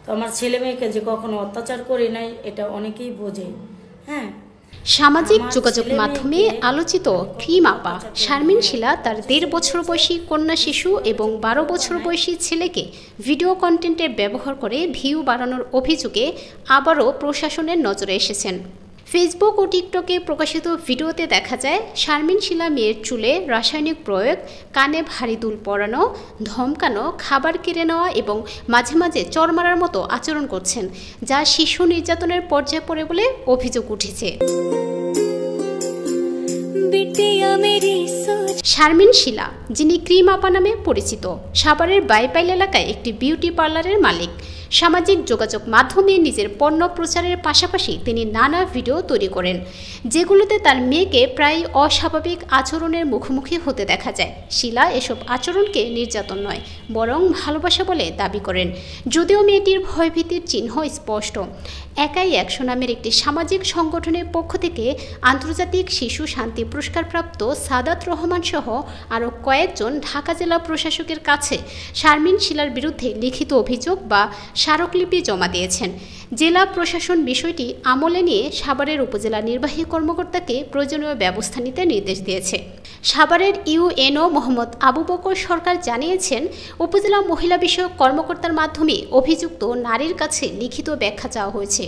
তো আমার ছেলে মেয়েকে যে কখনো অত্যাচার করি নাই এটা অনেকেই বোঝে। হ্যাঁ, সামাজিক যোগাযোগ মাধ্যমে আলোচিত ক্রিম আপা শারমিন শিলা তার ১.৫ বছর বয়সী কন্যা শিশু এবং ১২ বছর বয়সী ছেলেকে ভিডিও কন্টেন্টে ব্যবহার করে ভিউ বাড়ানোর অভিযোগে আবারও প্রশাসনের নজরে এসেছেন। ফেসবুক ও টিকটকে প্রকাশিত ভিডিওতে দেখা যায় শারমিন শিলা মেয়ের চুলে রাসায়নিক প্রয়োগ, কানে ভারী দুল পরানো, ধমকানো, খাবার কেড়ে নেওয়া এবং মাঝে মাঝে চড় মারার মতো আচরণ করছেন, যা শিশু নির্যাতনের পর্যায়ে পড়ে বলে অভিযোগ উঠেছে। শারমিন শিলা, যিনি ক্রিম আপা নামে পরিচিত, সাভারের বাইপাইল এলাকায় একটি বিউটি পার্লারের মালিক। সামাজিক যোগাযোগ মাধ্যমে নিজের পণ্য প্রচারের পাশাপাশি তিনি নানা ভিডিও তৈরি করেন, যেগুলোতে তার মেয়েকে প্রায় অস্বাভাবিক আচরণের মুখোমুখি হতে দেখা যায়। শিলা এসব আচরণকে নির্যাতন নয়, বরং ভালোবাসা বলে দাবি করেন, যদিও মেয়েটির ভয়ভীতির চিহ্ন স্পষ্ট। একাই একশো নামের একটি সামাজিক সংগঠনের পক্ষ থেকে আন্তর্জাতিক শিশু শান্তি পুরস্কারপ্রাপ্ত সাদাত রহমান সহ আরও কয়েকজন ঢাকা জেলা প্রশাসকের কাছে শারমিন শিলার বিরুদ্ধে লিখিত অভিযোগ বা স্মারকলিপি জমা দিয়েছেন। জেলা প্রশাসন বিষয়টি আমলে নিয়ে সাভারের উপজেলা নির্বাহী কর্মকর্তাকে প্রয়োজনীয় ব্যবস্থা নিতে নির্দেশ দিয়েছে। সাভারের ইউএনও মোহাম্মদ আবু বকর সরকার জানিয়েছেন, উপজেলা মহিলা বিষয়ক কর্মকর্তার মাধ্যমে অভিযুক্ত নারীর কাছে লিখিত ব্যাখ্যা চাওয়া হয়েছে।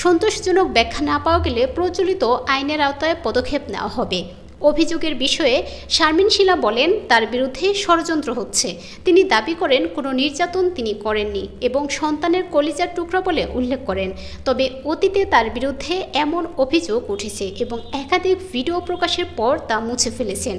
সন্তোষজনক ব্যাখ্যা না পাওয়া গেলে প্রচলিত আইনের আওতায় পদক্ষেপ নেওয়া হবে। অভিযোগের বিষয়ে শারমিন শিলা বলেন, তার বিরুদ্ধে ষড়যন্ত্র হচ্ছে। তিনি দাবি করেন কোনো নির্যাতন তিনি করেননি এবং সন্তানের কলিজার টুকরা বলে উল্লেখ করেন। তবে অতীতে তার বিরুদ্ধে এমন অভিযোগ উঠেছে এবং একাধিক ভিডিও প্রকাশের পর তা মুছে ফেলেছেন।